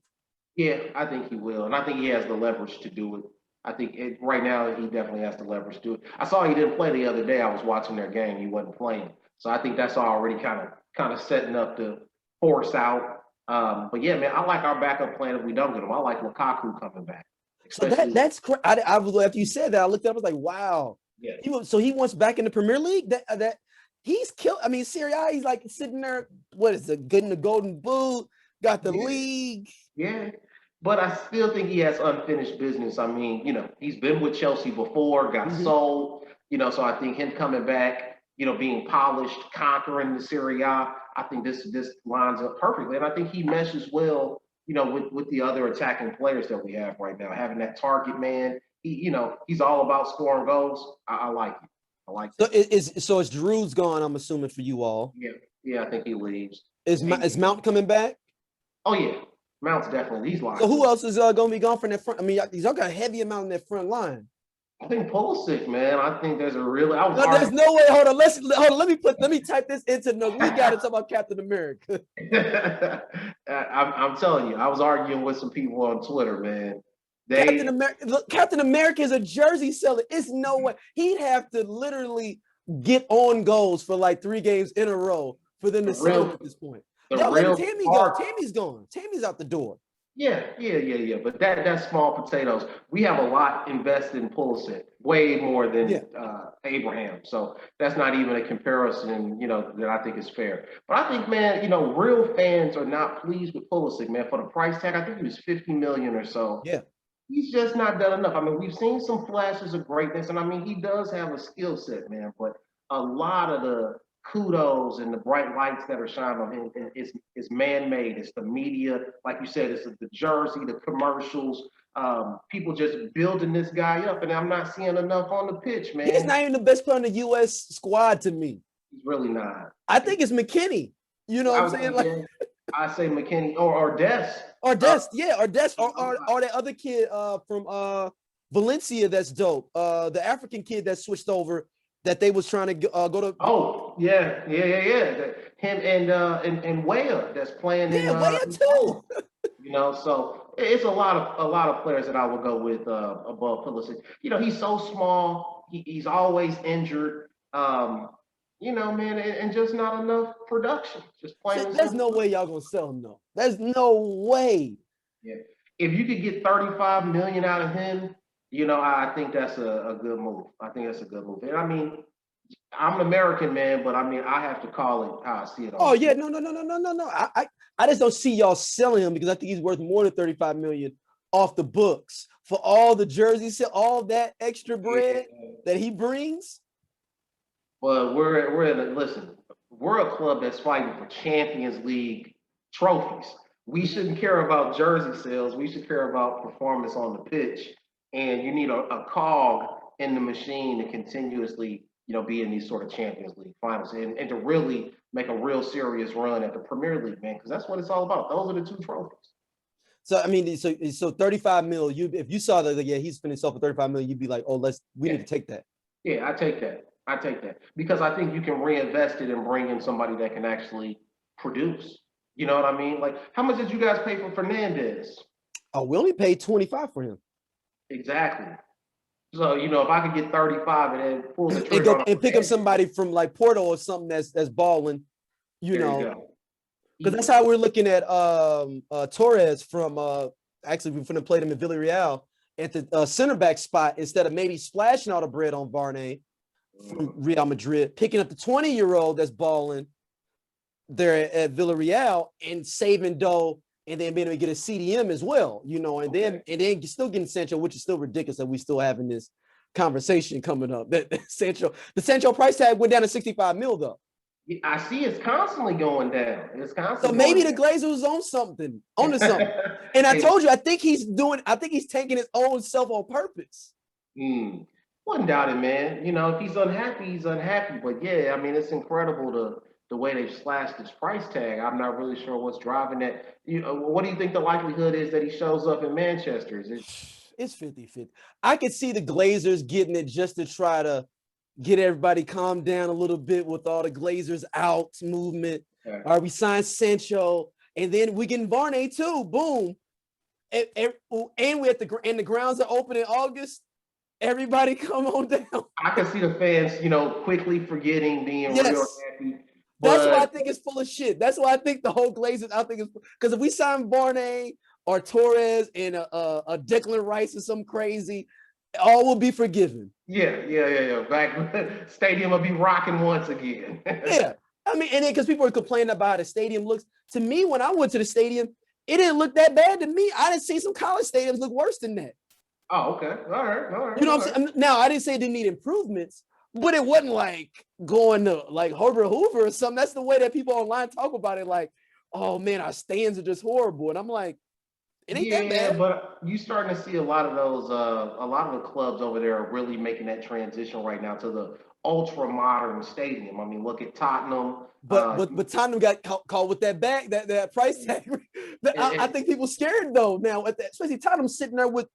Yeah, I think he will, and I think he has the leverage to do it. I think right now he definitely has the leverage to do it. I saw he didn't play the other day. I was watching their game. He wasn't playing, so I think that's already kind of setting up the force out. But yeah, man, I like our backup plan if we don't get him. I like Lukaku coming back. So that's correct. I was, after you said that, I looked up. I was like, wow. Yeah. He wants back in the Premier League. That he's killed. I mean, Serie A, he's like sitting there. What is it? Getting the golden boot. Got the league. Yeah. But I still think he has unfinished business. I mean, he's been with Chelsea before, got sold, so I think him coming back, being polished, conquering the Serie A, I think this lines up perfectly. And I think he meshes well, with the other attacking players that we have right now. Having that target man, he's all about scoring goals. I like it. I like it. So is Giroud's gone, I'm assuming, for you all. Yeah, I think he leaves. Is Mount coming back? Oh, yeah. Mount's definitely these lines. So who else is going to be gone from that front? I mean, y'all got a heavy amount in that front line. I think Pulisic, man. I think there's a really. There's no way. Hold on. Let me type this into notes. We got to talk about Captain America. I'm telling you, I was arguing with some people on Twitter, man. Captain America is a jersey seller. It's no way. He'd have to literally get on goals for like 3 games in a row for them to sell him at this point. Y'all let Tammy go. Tammy's gone. Tammy's out the door. Yeah. But that's small potatoes. We have a lot invested in Pulisic, way more than Abraham. So that's not even a comparison, that I think is fair. But I think, man, real fans are not pleased with Pulisic, man. For the price tag, I think he was $50 million or so. Yeah. He's just not done enough. I mean, we've seen some flashes of greatness, and I mean, he does have a skill set, man. But a lot of the kudos and the bright lights that are shining on him is man-made. It's the media, like you said, it's the jersey, the commercials, people just building this guy up, and I'm not seeing enough on the pitch, man. He's not even the best player in the U.S. squad to me. He's really not. I think it's McKinney. You know what I'm saying? I say McKinney or Dest. Or Dest, or Dest, or that other kid from Valencia that's dope. The African kid that switched over that they was trying to go to. Oh, yeah. Him and Weah that's playing. Weah too. So it's a lot of players that I would go with above Pulisic. He's so small. He's always injured. Man, and just not enough production. Just playing. There's no way y'all gonna sell him though. There's no way. Yeah, if you could get $35 million out of him, I think that's a good move. I think that's a good move. And I mean, I'm an American, man, but I mean, I have to call it how I see it. Oh yeah, no. I just don't see y'all selling him because I think he's worth more than $35 million off the books for all the jerseys, all that extra bread that he brings. But we're a club that's fighting for Champions League trophies. We shouldn't care about jersey sales. We should care about performance on the pitch. And you need a cog in the machine to continuously, be in these sort of Champions League finals and to really make a real serious run at the Premier League, man, because that's what it's all about. Those are the 2 trophies. So I mean, so 35 mil. If you saw that, he's finished off for 35 million, you'd be like, oh, we need to take that. Yeah, I take that because I think you can reinvest it and bring in somebody that can actually produce. You know what I mean? Like, how much did you guys pay for Fernandez? Oh, we only paid 25 for him. Exactly. So, if I could get 35 and then pull the trigger and pick up somebody from like Porto or something that's balling, because that's how we're looking at Torres from actually we're going to play him in Villarreal at the center back spot instead of maybe splashing all the bread on Varney. from Real Madrid, picking up the 20-year-old that's balling there at Villarreal and saving dough, and then being able to get a CDM as well, and then still getting Sancho, which is still ridiculous that we still having this conversation coming up. That the Sancho price tag went down to 65 mil though. I see it's constantly going down. So maybe the Glazers was onto something. And I told you, I think he's taking his own self on purpose. Wouldn't doubt it, man. If he's unhappy, he's unhappy. But yeah, I mean, it's incredible the way they've slashed his price tag. I'm not really sure what's driving that. What do you think the likelihood is that he shows up in Manchester? It's 50-50. I could see the Glazers getting it just to try to get everybody calmed down a little bit with all the Glazers out movement. Okay. All right, we signed Sancho, and then we getting Varney too. Boom. And we at the grounds are open in August. Everybody come on down. I can see the fans, quickly forgetting, being real happy. That's why I think it's full of shit. That's why I think the whole Glazers, I think, is because if we sign Varney or Torres and a Declan Rice or something crazy, all will be forgiven. Yeah. Back stadium will be rocking once again. Yeah. I mean, and then because people are complaining about how the stadium looks. To me, when I went to the stadium, it didn't look that bad to me. I didn't see some college stadiums look worse than that. Oh, okay. All right. You know what I'm saying? Now, I didn't say it didn't need improvements, but it wasn't like going to like Herbert Hoover or something. That's the way that people online talk about it. Like, oh man, our stands are just horrible. And I'm like, it ain't that bad. But you starting to see a lot of those, a lot of the clubs over there are really making that transition right now to the ultra modern stadium. I mean, look at Tottenham. But Tottenham got caught with that bag, that price tag. I think people scared though now, especially Tottenham sitting there with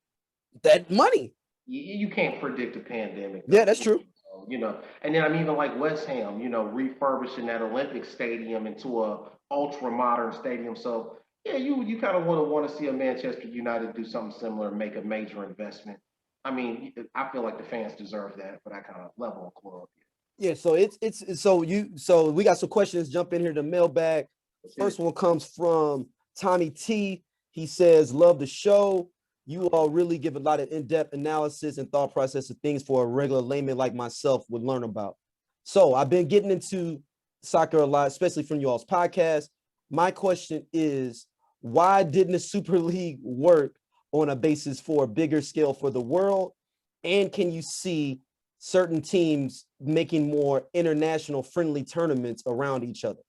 that money. You can't predict a pandemic. Yeah, that's true. And then I'm even like West Ham, refurbishing that Olympic Stadium into a ultra modern stadium. So yeah, you kind of want to see a Manchester United do something similar and make a major investment. I mean, I feel like the fans deserve that for that kind of level of club. Yeah, so so we got some questions. Jump in here to mailbag. First one comes from Tommy T. He says, "Love the show. You all really give a lot of in-depth analysis and thought process of things for a regular layman like myself would learn about. So I've been getting into soccer a lot, especially from you all's podcast. My question is, why didn't the Super League work on a basis for a bigger scale for the world? And can you see certain teams making more international friendly tournaments around each other?"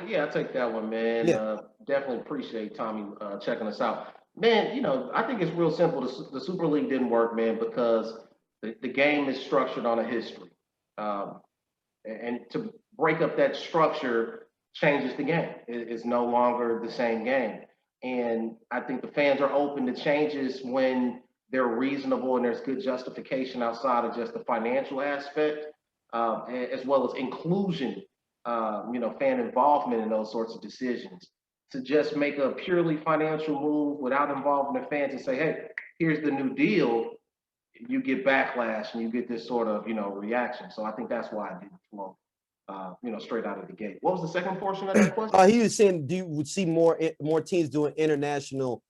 Yeah, I'll take that one, man. Yeah. Definitely appreciate Tommy checking us out. Man, I think it's real simple. The Super League didn't work, man, because the game is structured on a history. And to break up that structure changes the game. It's no longer the same game. And I think the fans are open to changes when they're reasonable and there's good justification outside of just the financial aspect, as well as inclusion. Fan involvement in those sorts of decisions. To just make a purely financial move without involving the fans and say, hey, here's the new deal, you get backlash and you get this sort of, reaction. So I think that's why I didn't flow, straight out of the gate. What was the second portion of that question? He was saying, do you would see more teams doing international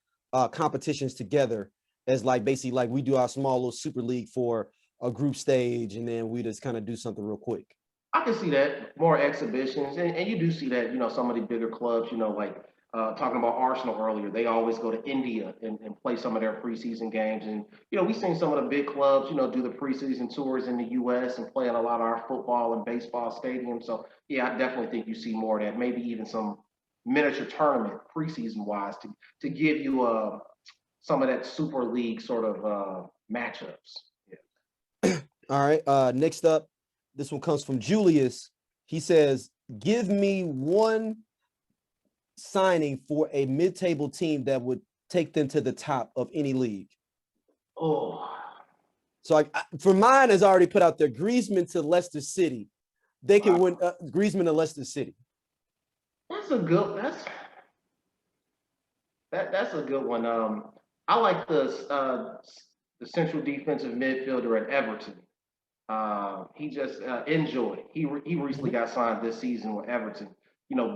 competitions together as like basically like we do our small little Super League for a group stage and then we just kind of do something real quick. I can see that, more exhibitions, and you do see that, some of the bigger clubs, like talking about Arsenal earlier, they always go to India and play some of their preseason games. And, we've seen some of the big clubs, do the preseason tours in the U.S. and play in a lot of our football and baseball stadiums. So, yeah, I definitely think you see more of that, maybe even some miniature tournament preseason-wise to give you some of that Super League sort of matchups. Yeah. All right, next up. This one comes from Julius. He says, give me one signing for a mid-table team that would take them to the top of any league. Oh. So for mine has already put out there, Griezmann to Leicester City. They can win Griezmann to Leicester City. That's a good one. I like the central defensive midfielder at Everton. He just enjoyed. He recently got signed this season with Everton.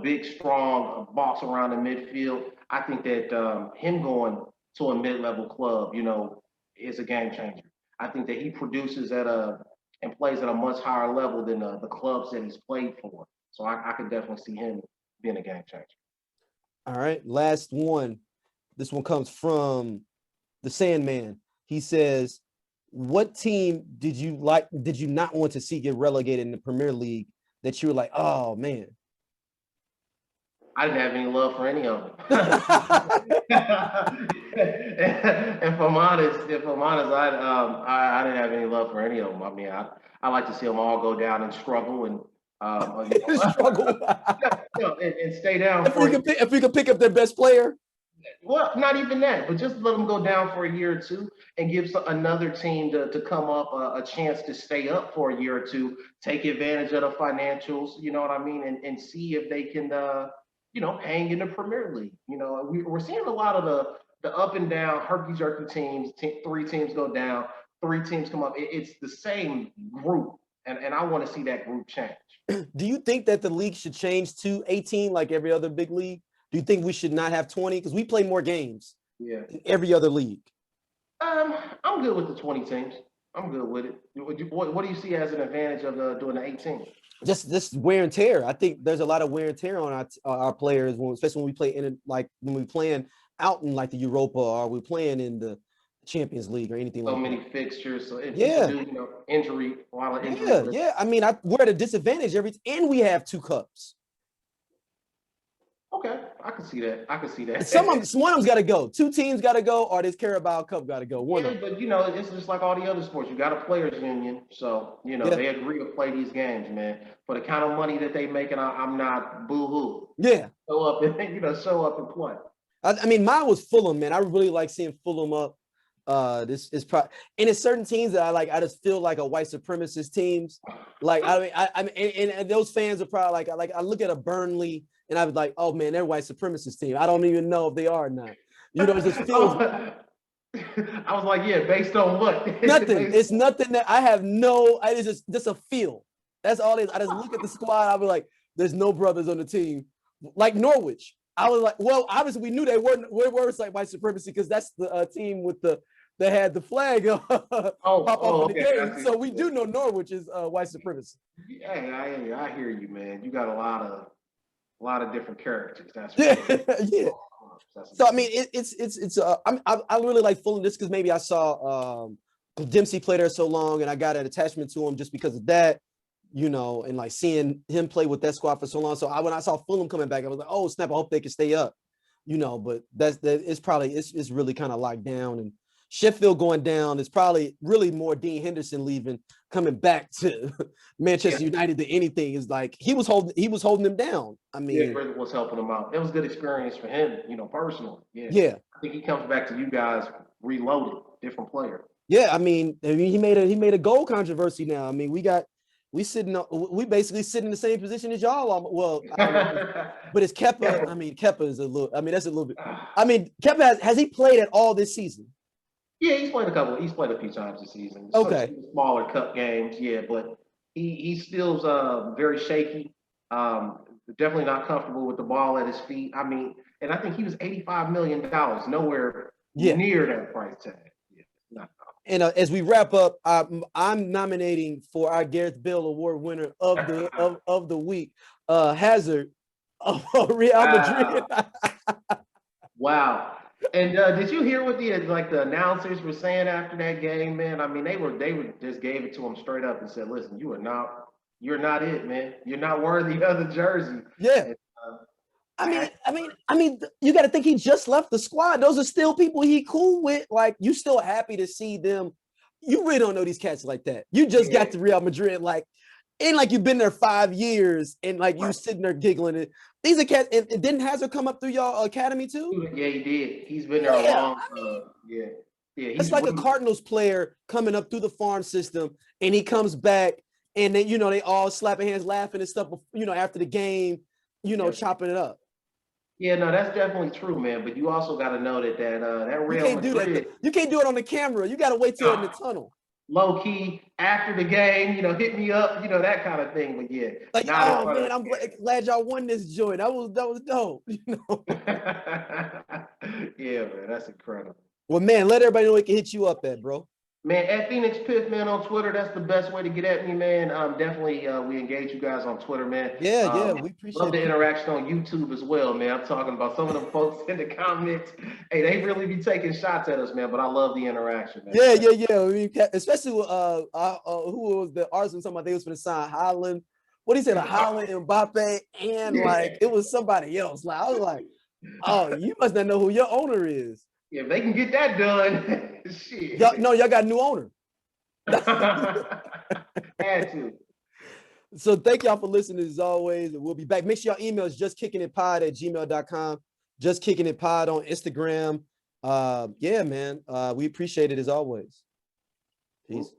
Big, strong, boss around the midfield. I think that him going to a mid-level club, is a game changer. I think that he produces and plays at a much higher level than the clubs that he's played for. So I could definitely see him being a game changer. All right, last one. This one comes from the Sandman. He says, what team did you not want to see get relegated in the Premier League that you were like, oh man? I didn't have any love for any of them. If I'm honest, I didn't have any love for any of them. I mean, I like to see them all go down and struggle and struggle and stay down. If we could pick up their best player. Well, not even that, but just let them go down for a year or two and give another team to come up a chance to stay up for a year or two, take advantage of the financials, you know what I mean, and see if they can, hang in the Premier League. You know, we're seeing a lot of the up and down, herky-jerky teams, 3 teams go down, 3 teams come up. It's the same group, and I want to see that group change. Do you think that the league should change to 18 like every other big league? Do you think we should not have 20? Because we play more games than every other league. I'm good with the 20 teams. I'm good with it. What do you see as an advantage of doing the 18? Just this wear and tear. I think there's a lot of wear and tear on our players, especially when we play when we playing out in like the Europa or we're playing in the Champions League or anything like that. So many fixtures. So injury, a lot of injury. Yeah. I mean, we're at a disadvantage and we have 2 cups. Okay, I can see that. One of them's got to go. 2 teams got to go, or this Carabao Cup got to go. But it's just like all the other sports. You got a players' union, so they agree to play these games, man. For the kind of money that they making, I'm not boo-hoo. Yeah, show up and play. I mean, mine was Fulham, man. I really like seeing Fulham up. This is probably, and it's certain teams that I like. I just feel like a white supremacist teams. Like I mean, and those fans are probably like I look at a Burnley. And I was like, oh man, they're white supremacist team. I don't even know if they are or not. You know, it just feels. I was like, yeah, based on what? Nothing. It's nothing that I have no. It's just a feel. That's all it is. I just look at the squad. I was like, there's no brothers on the team. Like Norwich. I was like, well, obviously we knew they weren't. We were like white supremacy because that's the team with that had the flag pop off in the game. So we do know Norwich is white supremacy. Yeah, I hear you, man. You got a lot of different characters. That's yeah. So I mean, it's I really like Fulham just because maybe I saw Dempsey play there so long, and I got an attachment to him just because of that, and like seeing him play with that squad for so long. So when I saw Fulham coming back, I was like, oh snap! I hope they can stay up, But it's really kind of locked down, and Sheffield going down is probably really more Dean Henderson leaving, coming back to Manchester United than anything. Is like he was holding them down. I mean, it was helping him out. It was a good experience for him, personally. Yeah. I think he comes back to you guys reloaded, different player. Yeah, I mean, he made a goal controversy now. I mean, we basically sit in the same position as y'all are. Well, I don't know, but it's Kepa. I mean, Kepa is that's a little bit. I mean, Kepa has he played at all this season? Yeah, he's played a few times this season. Okay. Smaller cup games, but he still's very shaky. Definitely not comfortable with the ball at his feet. I mean, and I think he was $85 million, nowhere near that price tag. Yeah, and as we wrap up, I'm nominating for our Gareth Bale Award winner of the week, Hazard of Real Madrid. Wow. And did you hear what the announcers were saying after that game, man? I mean, they just gave it to him straight up and said, "Listen, you're not it, man. You're not worthy of the jersey." Yeah. And, I mean, you got to think he just left the squad. Those are still people he cool with. Like, you still happy to see them. You really don't know these cats like that. You just got to Real Madrid, ain't like you've been there 5 years and you sitting there giggling. These are cats. And didn't Hazard come up through y'all academy too? Yeah, he did. He's been there a long time. Yeah. It's like a Cardinals player coming up through the farm system, and he comes back, and then they all slapping hands, laughing and stuff. After the game, chopping it up. Yeah, no, that's definitely true, man. But you also got to know that Real Madrid. You can't do it on the camera. You got to wait till in the tunnel. Low key after the game, hit me up, that kind of thing. But yeah, man, I'm glad y'all won this joint. That was dope. Yeah, man, that's incredible. Well, man, let everybody know we can hit you up at, bro. Man, at Phoenix Piff, man, on Twitter, that's the best way to get at me, man. Definitely, we engage you guys on Twitter, man. Yeah, we Love appreciate the it. interaction on YouTube as well, man. I'm talking about some of the folks in the comments. Hey, they really be taking shots at us, man, but I love the interaction, man. Yeah. I mean, especially with who was the Arsenal talking about they was going to sign Holland. What he said, Holland, Mbappe, and like it was somebody else. Like I was like, oh, you must not know who your owner is. Yeah, if they can get that done, shit. Y'all got a new owner. Had to. So thank y'all for listening as always. We'll be back. Make sure y'all email us justkickinitpod@gmail.com. Just Kicking It Pod on Instagram. Yeah, man. We appreciate it as always. Peace.